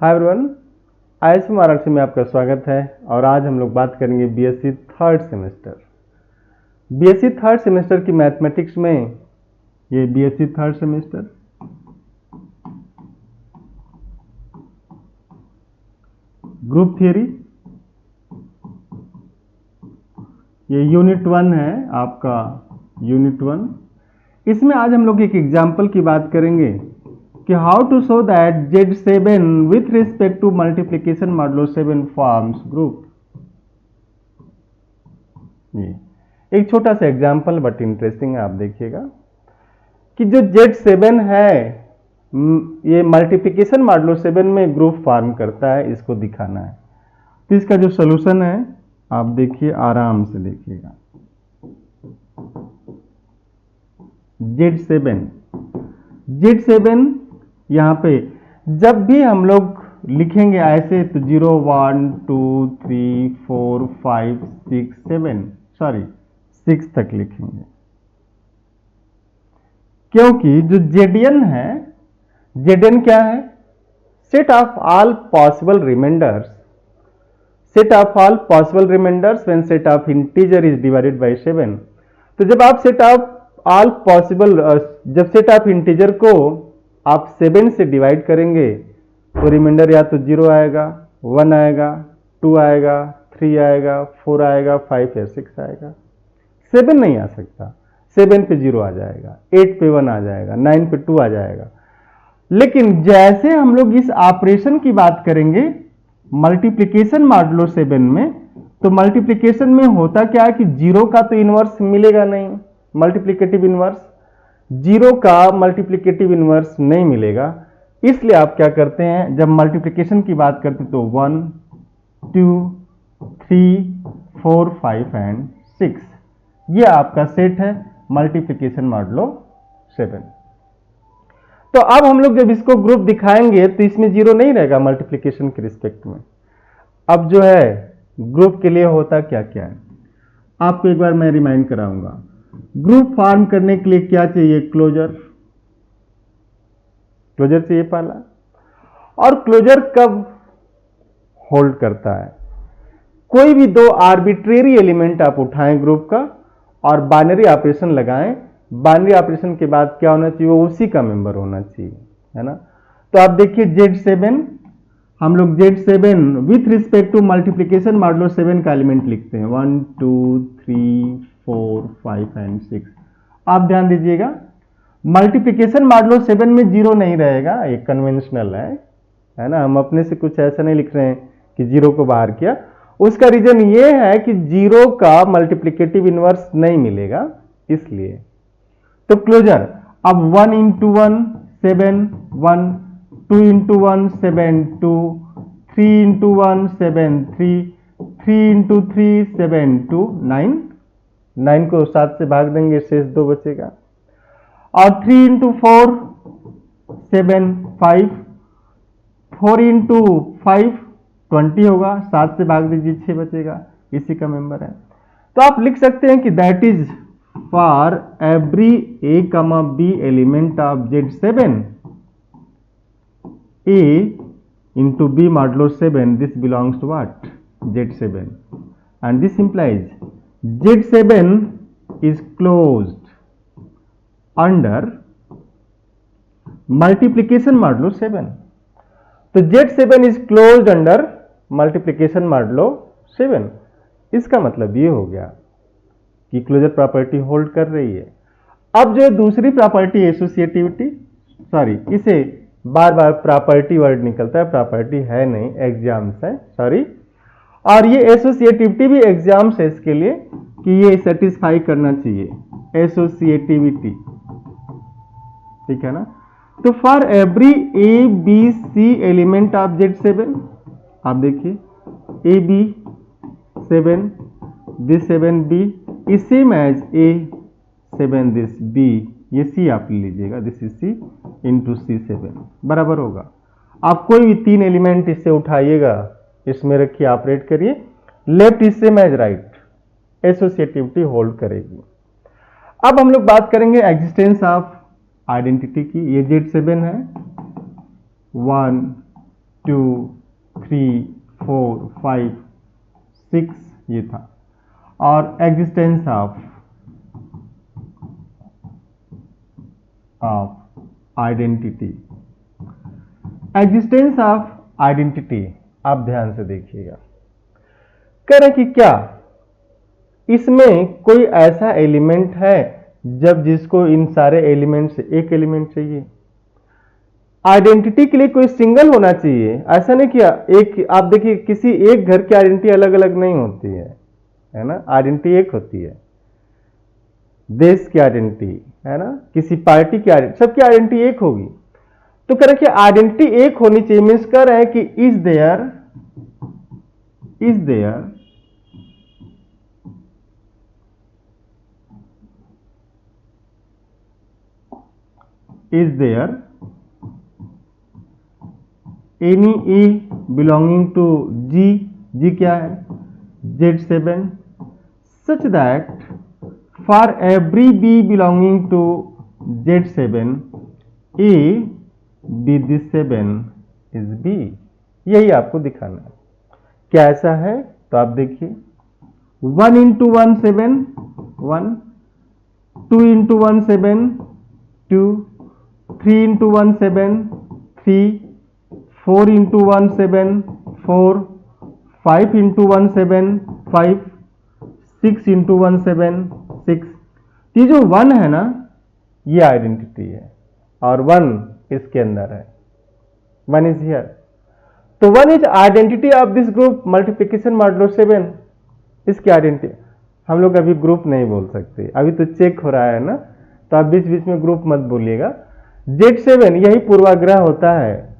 Hi everyone, IIM Varanasi में आपका स्वागत है। और आज हम लोग बात करेंगे BSc third semester. BSc third semester की मैथमेटिक्स में ये BSc third semester group theory, ये यूनिट 1 है आपका, यूनिट 1। इसमें आज हम लोग एक एग्जाम्पल की बात करेंगे कि how to show that Z7 with respect to multiplication modulo 7 forms group. ये एक छोटा सा एग्जाम्पल बट इंटरेस्टिंग है। आप देखिएगा कि जो Z7 है ये मल्टीप्लिकेशन मॉडुलो 7 में ग्रुप फॉर्म करता है, इसको दिखाना है। तो इसका जो सोल्यूशन है आप देखिए, आराम से देखिएगा। Z7 यहाँ पे जब भी हम लोग लिखेंगे ऐसे तो 0 1 2 3 4 5 6 7 6 तक लिखेंगे, क्योंकि जो Zn है, Zn क्या है? Set of all possible remainders, set of all possible remainders when set of integer is divided by 7। तो जब आप सेट ऑफ ऑल पॉसिबल, जब सेट ऑफ इंटीजर को आप 7 से डिवाइड करेंगे तो रिमाइंडर या तो 0 आएगा, 1 आएगा, 2 आएगा, 3 आएगा, 4 आएगा, 5 या 6 आएगा। 7 नहीं आ सकता। 7 पे 0 आ जाएगा, 8 पे 1 आ जाएगा, 9 पे 2 आ जाएगा। लेकिन जैसे हम लोग इस ऑपरेशन की बात करेंगे मल्टीप्लिकेशन मॉडुलो 7 में, तो मल्टीप्लिकेशन में होता क्या है कि 0 का तो इनवर्स मिलेगा नहीं, मल्टीप्लिकेटिव इनवर्स 0 का मल्टीप्लिकेटिव इनवर्स नहीं मिलेगा। इसलिए आप क्या करते हैं, जब मल्टीप्लिकेशन की बात करते तो 1 2 3 4 5 एंड 6 ये आपका सेट है मल्टीप्लिकेशन मॉडुलो 7। तो अब हम लोग जब इसको ग्रुप दिखाएंगे तो इसमें 0 नहीं रहेगा मल्टीप्लिकेशन के रिस्पेक्ट में। अब जो है ग्रुप के लिए होता क्या क्या है, आपको एक बार मैं रिमाइंड कराऊंगा। ग्रुप फॉर्म करने के लिए क्या चाहिए? क्लोजर, क्लोजर चाहिए पहला। और क्लोजर कब होल्ड करता है? कोई भी दो आर्बिट्रेरी एलिमेंट आप उठाएं ग्रुप का और बाइनरी ऑपरेशन लगाएं। बाइनरी ऑपरेशन के बाद क्या होना चाहिए? वो उसी का मेंबर होना चाहिए, है ना। तो आप देखिए Z7, हम लोग Z7 with respect to multiplication modulo 7 का एलिमेंट लिखते हैं 1 2 3 4 5 एंड 6। आप ध्यान दीजिएगा मल्टीप्लिकेशन मॉडुलो 7 में 0 नहीं रहेगा, एक कन्वेंशनल है ना। हम अपने से कुछ ऐसा नहीं लिख रहे हैं कि 0 को बाहर किया। उसका रीजन ये है कि 0 का मल्टीप्लिकेटिव इनवर्स नहीं मिलेगा, इसलिए। तो क्लोजर, अब 1 इंटू 1 7 1, 2 इंटू 1 7 2, 3 इंटू 1 7 3, 3 इंटू 3 7 2 9, 9 को 7 से भाग देंगे, शेष 2 बचेगा। और 3 इंटू 4 7 5, 4 इंटू 5 20 होगा, 7 से भाग दीजिए, 6 बचेगा, इसी का मेंबर है। तो आप लिख सकते हैं कि that is for every a, b element of Z7 a into b modulo 7, this belongs to what? Z7, and this implies Z7 is closed under multiplication modulo 7. तो Z7 is closed under multiplication modulo 7। इसका मतलब ये हो गया कि closure property hold कर रही है। अब जो दूसरी प्रॉपर्टी एसोसिएटिविटी, इसे बार बार प्रॉपर्टी वर्ड निकलता है, प्रॉपर्टी है नहीं, एग्जाम्स है, और ये एसोसिएटिविटी भी एग्जाम्स है इसके लिए कि ये सेटिस्फाई करना चाहिए एसोसिएटिविटी, ठीक है ना। तो for every A B C element of Z7, आप देखिए A B 7, this 7 B is same as A 7 this B, ये C आप ले लीजिएगा, this is C into C7 बराबर होगा। आप कोई भी 3 एलिमेंट इससे उठाइएगा, इसमें रखिए, ऑपरेट करिए, left is same as right, associativity hold करेगी। अब हम लोग बात करेंगे एग्जिस्टेंस ऑफ आइडेंटिटी की। ये Z7 है 1 2 3 4 5 6 ये था। और existence of identity, existence of identity आप ध्यान से देखिएगा। कह रहे कि क्या इसमें कोई ऐसा एलिमेंट है जब जिसको इन सारे एलिमेंट से एक एलिमेंट चाहिए। आइडेंटिटी के लिए कोई सिंगल होना चाहिए, ऐसा नहीं किया एक। आप देखिए किसी एक घर की आइडेंटिटी अलग अलग नहीं होती है ना, आइडेंटिटी एक होती है। देश की आइडेंटिटी है ना, किसी पार्टी की आइडेंटिटी, सबकी आइडेंटिटी एक होगी। तो कह रहे कि आइडेंटिटी एक होनी चाहिए, मीन्स कह रहे हैं कि is there any e belonging to G, G क्या है Z7, such that for every b belonging to Z7 a b this 7 is b. यही आपको दिखाना है। क्या ऐसा है? तो आप देखिए 1 into 1 7 1, 2 into 1 7 2, 3 into 1 7 3, 4 into 1 7 4, 5 into 1 7 5, 6 into 1 7 6। ये जो 1 है ना, ये आइडेंटिटी है और 1 इसके अंदर है, 1 इज हियर। तो 1 is identity of this group multiplication modulo 7, इसकी आइडेंटिटी। हम लोग अभी ग्रुप नहीं बोल सकते, अभी तो चेक हो रहा है ना, तो आप बीच बीच में ग्रुप मत बोलिएगा। Z7 यही पूर्वाग्रह होता है,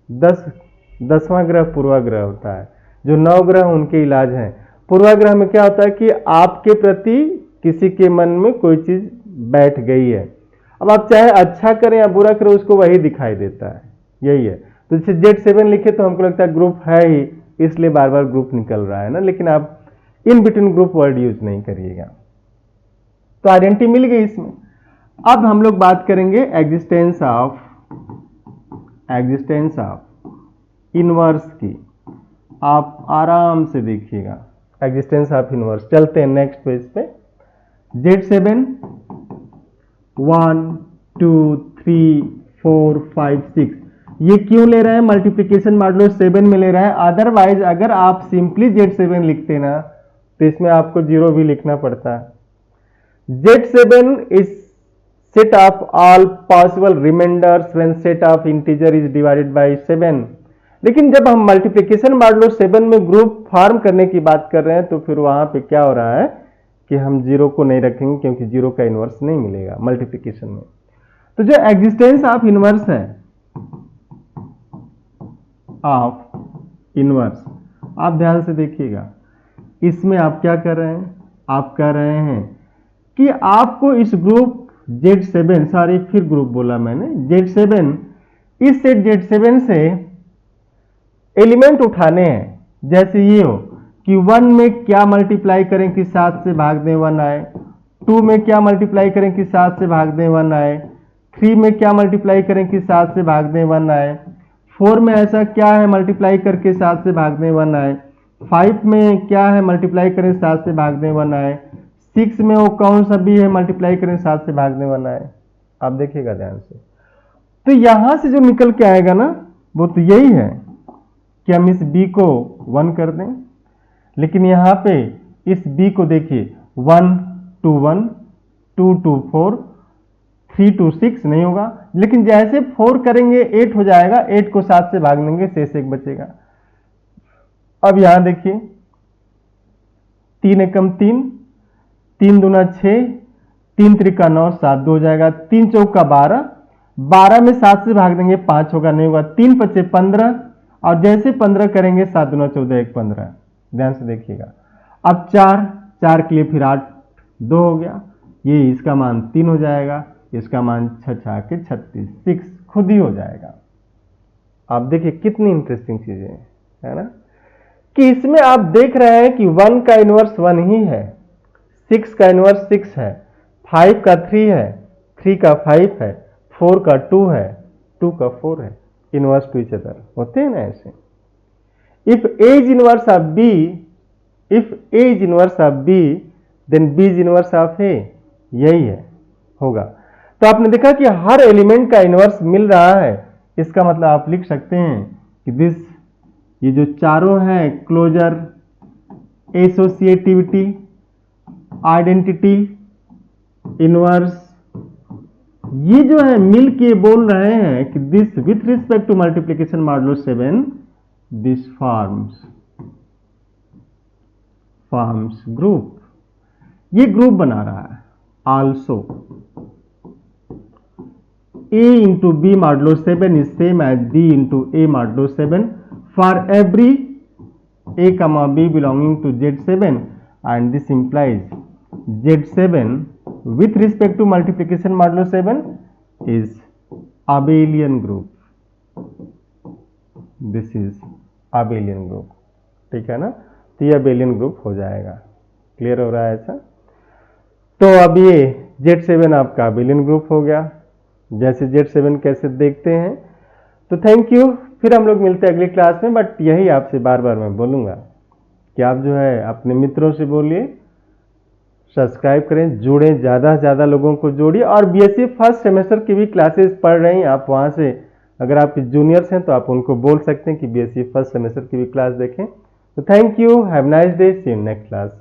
10वां ग्रह पूर्वाग्रह होता है। जो 9 ग्रह उनके इलाज हैं। पूर्वाग्रह में क्या होता है कि आपके प्रति किसी के मन में कोई चीज बैठ गई है, अब आप चाहे अच्छा करें या बुरा करें उसको वही दिखाई देता है, यही है। तो जैसे Z7 लिखे तो हमको लगता है ग्रुप है ही, इसलिए बार बार ग्रुप निकल रहा है ना, लेकिन आप in between group word use नहीं करिएगा। तो आइडेंटिटी मिल गई इसमें। अब हम लोग बात करेंगे एग्जिस्टेंस ऑफ इनवर्स की। आप आराम से देखिएगा एग्जिस्टेंस ऑफ इनवर्स। चलते हैं नेक्स्ट पेज पे। Z7 1 2 3 4 5 6 ये क्यों ले रहे हैं? मल्टीप्लिकेशन मॉडुलो 7 में ले रहे हैं। अदरवाइज अगर आप सिंपली Z7 लिखते ना तो इसमें आपको 0 भी लिखना पड़ता है। Z7 is set of all possible remainders when set of integer is divided by 7। लेकिन जब हम मल्टीप्लिकेशन मॉडुलो 7 में ग्रुप फॉर्म करने की बात कर रहे हैं तो फिर वहां पे क्या हो रहा है कि हम 0 को नहीं रखेंगे, क्योंकि 0 का इनवर्स नहीं मिलेगा मल्टीप्लिकेशन में। तो जो एग्जिस्टेंस ऑफ इनवर्स है, ऑफ इनवर्स, आप ध्यान से देखिएगा। इसमें आप क्या कर रहे हैं? आप कह रहे हैं कि आपको इस ग्रुप Z7, सॉरी फिर ग्रुप बोला मैंने, Z7, इस सेट Z7 से एलिमेंट उठाने हैं। जैसे ये हो कि 1 में क्या मल्टीप्लाई करें कि 7 से भाग दें 1 आए, 2 में क्या मल्टीप्लाई करें कि 7 से भाग दें 1 आए, 3 में क्या मल्टीप्लाई करें कि 7 से भाग दें 1 आए, 4 में ऐसा क्या है मल्टीप्लाई करके 7 से भाग दें 1 आए, 5 में क्या है मल्टीप्लाई करें 7 से भाग दें 1 आए, 6 में वो कौन सा भी है मल्टीप्लाई करें 7 से भागने वाला है। आप देखिएगा ध्यान से। तो यहां से जो निकल के आएगा ना वो तो यही है कि हम इस b को 1 कर दें, लेकिन यहां पे इस b को देखिए 1 2 1 2 2 4 3 2 6 नहीं होगा, लेकिन जैसे 4 करेंगे 8 हो जाएगा, 8 को 7 से भाग देंगे शेष 1 बचेगा। अब यहां देखिए 3 एकम 3, 3 दूना 6, 3 त्रिका 9, 7 2 हो जाएगा, 3 चौका 12, 12 में 7 से भाग देंगे 5 होगा, नहीं होगा, 3 पचे 15, और जैसे 15 करेंगे 7 दूना 14 1 15। ध्यान से देखिएगा। अब 4 के लिए फिर 8 2 हो गया, ये इसका मान 3 हो जाएगा, इसका मान 6 के 36 6 खुद ही हो जाएगा। आप देखिए कितनी इंटरेस्टिंग चीजें है ना, कि इसमें आप देख रहे हैं कि 1 का इनवर्स 1 ही है, 6 का इनवर्स 6 है, 5 का 3 है, 3 का 5 है, 4 का 2 है, 2 का 4 है, इनवर्स टू ईच अदर होते हैं ना ऐसे। If a is inverse of b, if a is inverse of b then b is inverse of a, यही है होगा। तो आपने देखा कि हर एलिमेंट का इनवर्स मिल रहा है, इसका मतलब आप लिख सकते हैं कि दिस, ये जो चारों हैं क्लोजर, एसोसिएटिविटी, आइडेंटिटी, इनवर्स, ये जो है मिल के बोल रहे हैं कि this with respect to multiplication modulo 7 this forms group, ये ग्रुप बना रहा है। Also A into B modulo 7 is same as B into A modulo 7 for every A comma B belonging to Z7, and this implies Z7 with respect to multiplication modulo 7 is abelian group. This is abelian group, ठीक है ना। तो ये abelian group हो जाएगा। Clear हो रहा है ऐसा। तो अब ये Z7 आपका abelian group हो गया। जैसे Z7 कैसे देखते हैं। तो थैंक यू, फिर हम लोग मिलते हैं अगली क्लास में। बट यही आपसे बार बार मैं बोलूँगा कि आप जो है अपने मित्रों से बोलिए, सब्सक्राइब करें, जुड़ें, ज़्यादा से ज़्यादा लोगों को जोड़िए। और बीएससी फर्स्ट सेमेस्टर की भी क्लासेस पढ़ रही हैं आप, वहाँ से अगर आपके जूनियर्स हैं तो आप उनको बोल सकते हैं कि बीएससी फर्स्ट सेमेस्टर की भी क्लास देखें। तो thank you, have nice day, see you next class.